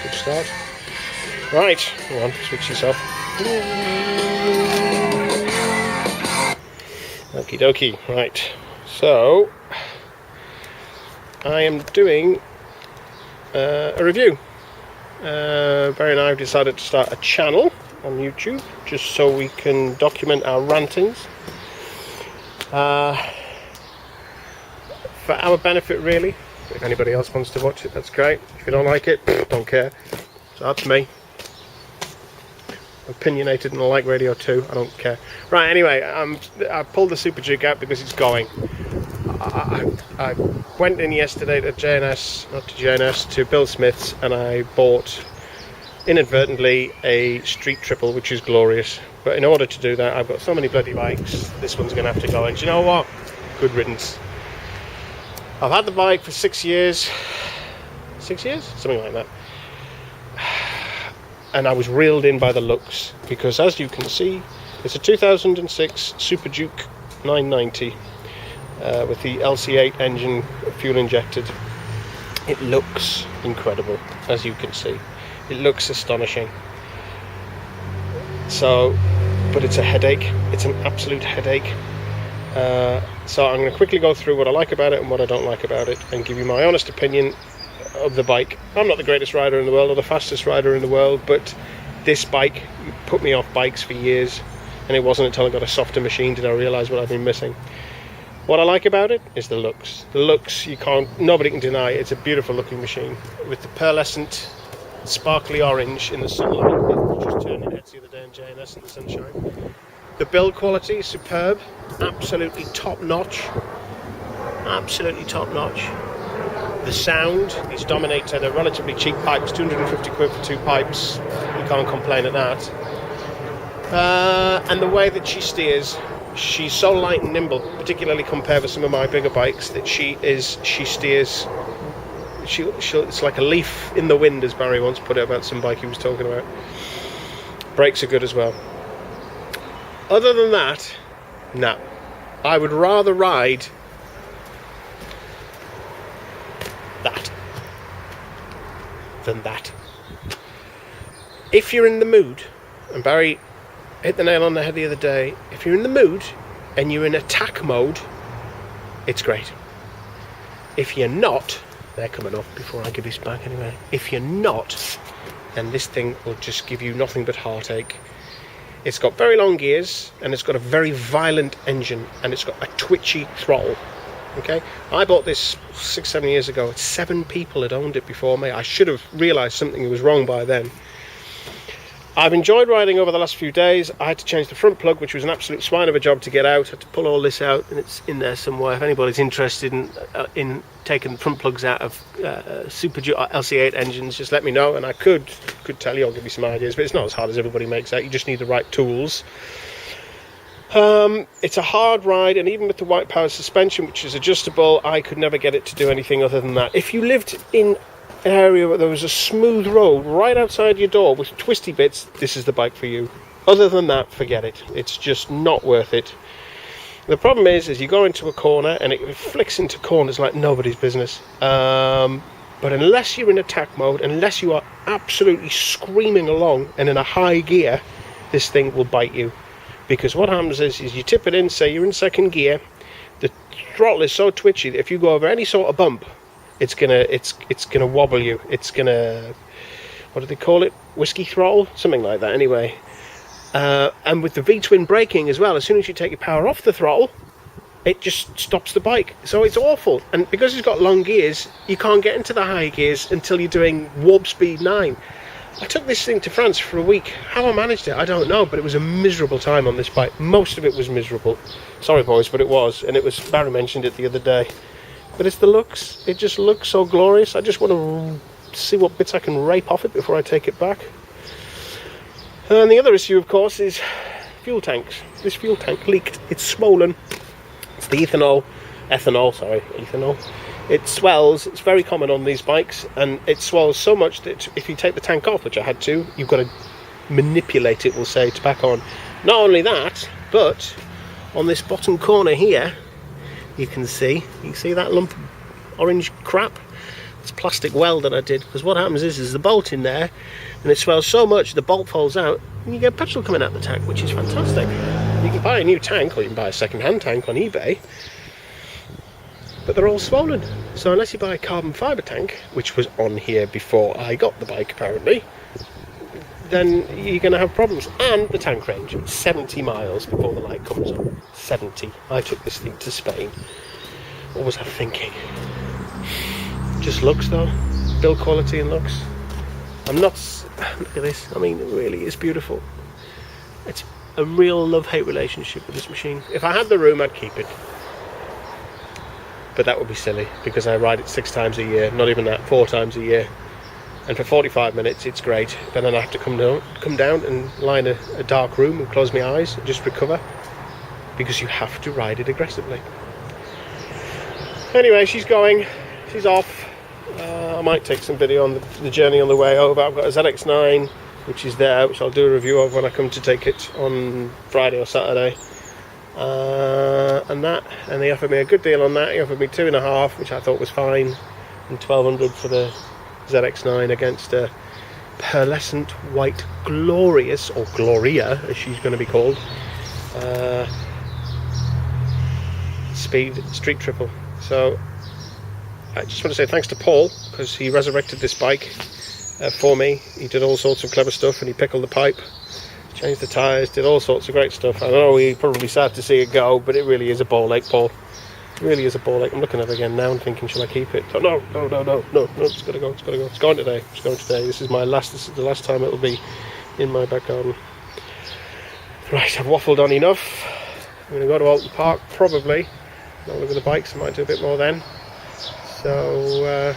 Good start. Right, hang on, switch this off. Okie dokie, right. So, I am doing a review. Barry and I have decided to start a channel on YouTube just so we can document our rantings. For our benefit, really. If anybody else wants to watch it, that's great. If you don't like it, don't care. So that's me. Opinionated and I like radio too. I don't care. Right, anyway, I pulled the Superduke out because it's going. I went in yesterday to to Bill Smith's, and I bought inadvertently a street triple, which is glorious. But in order to do that, I've got so many bloody bikes. This one's going to have to go. And do you know what? Good riddance. I've had the bike for 6 years. 6 years? Something like that. And I was reeled in by the looks, because as you can see, it's a 2006 Superduke 990 with the LC8 engine, fuel injected. It looks incredible, as you can see. It looks astonishing. So, but it's a headache. It's an absolute headache. So I'm going to quickly go through what I like about it and what I don't like about it, and give you my honest opinion of the bike. I'm not the greatest rider in the world or the fastest rider in the world, but this bike put me off bikes for years, and it wasn't until I got a softer machine did I realise what I've been missing. What I like about it is the looks. The looks, nobody can deny. It's a beautiful looking machine with the pearlescent, sparkly orange in the sunlight. I just turned your heads the other day in J&S in the sunshine. The build quality is superb, absolutely top notch. Absolutely top notch. The sound is dominated. They're relatively cheap pipes, 250 quid for 2 pipes. You can't complain at that. And the way that she steers, she's so light and nimble, particularly compared with some of my bigger bikes, that she steers. It's like a leaf in the wind, as Barry once put it about some bike he was talking about. Brakes are good as well. Other than that, no. I would rather ride that than that. If you're in the mood, and Barry hit the nail on the head the other day, if you're in the mood and you're in attack mode, it's great. If you're not, they're coming off before I give this back anyway. If you're not, then this thing will just give you nothing but heartache. It's got very long gears, and it's got a very violent engine, and it's got a twitchy throttle. Okay, I bought this 6-7 years ago. 7 people had owned it before me. I should have realised something was wrong by then. I've enjoyed riding over the last few days. I had to change the front plug, which was an absolute swine of a job to get out. I had to pull all this out, and it's in there somewhere. If anybody's interested in taking front plugs out of Superduke LC8 engines, just let me know, and I could tell you, I'll give you some ideas, but it's not as hard as everybody makes out. You just need the right tools. It's a hard ride, and even with the white power suspension, which is adjustable, I could never get it to do anything other than that. If you lived in an area where there was a smooth road right outside your door with twisty bits, this is the bike for you. Other than that, forget it. It's just not worth it. The problem is you go into a corner and it flicks into corners like nobody's business. But unless you're in attack mode, unless you are absolutely screaming along and in a high gear, this thing will bite you. Because what happens is you tip it in, say you're in second gear, the throttle is so twitchy that if you go over any sort of bump, it's gonna wobble you. It's gonna, what do they call it? Whiskey throttle? Something like that anyway. And with the V-twin braking as well, as soon as you take your power off the throttle, it just stops the bike. So it's awful. And because it's got long gears, you can't get into the high gears until you're doing warp speed 9. I took this thing to France for a week. How I managed it, I don't know, but it was a miserable time on this bike. Most of it was miserable. Sorry boys, but it was. And it was, Barry mentioned it the other day. But it's the looks. It just looks so glorious. I just want to see what bits I can rape off it before I take it back. And the other issue, of course, is fuel tanks. This fuel tank leaked. It's swollen. It's the ethanol. It swells. It's very common on these bikes, and it swells so much that if you take the tank off, which I had to, you've got to manipulate it, we'll say, to back on. Not only that, but on this bottom corner here, you can see that lump orange crap. It's plastic weld that I did, because what happens is the bolt in there, and it swells so much the bolt falls out, and you get petrol coming out the tank, which is fantastic. You can buy a new tank, or you can buy a second-hand tank on eBay, but they're all swollen. So unless you buy a carbon fibre tank, which was on here before I got the bike apparently, then you're going to have problems. And the tank range, 70 miles before the light comes on. 70. I took this thing to Spain. What was I thinking? Just looks though. Build quality and looks. I'm not... Look at this. I mean, it really is beautiful. It's a real love-hate relationship with this machine. If I had the room, I'd keep it. But that would be silly, because I ride it 6 times a year. Not even that, 4 times a year. And for 45 minutes it's great, but then I have to come down and lie in a dark room and close my eyes and just recover, because you have to ride it aggressively. Anyway, she's off. I might take some video on the journey on the way over. I've got a ZX9 which is there, which I'll do a review of when I come to take it on Friday or Saturday. And they offered me a good deal on that. He offered me 2.5, which I thought was fine, and 1,200 for the ZX9 against a pearlescent white glorious, or Gloria as she's going to be called, speed street triple. So I just want to say thanks to Paul, because he resurrected this bike for me. He did all sorts of clever stuff, and he pickled the pipe, changed the tyres, did all sorts of great stuff. I know he's probably sad to see it go, but it really is a ball ache, Paul. It really is a ball ache. I'm looking at it again now and thinking, shall I keep it? Oh, no, it's got to go, It's going today. This is the last time it'll be in my back garden. Right, I've waffled on enough. I'm going to go to Alton Park, probably. I'll look at the bikes, I might do a bit more then. So,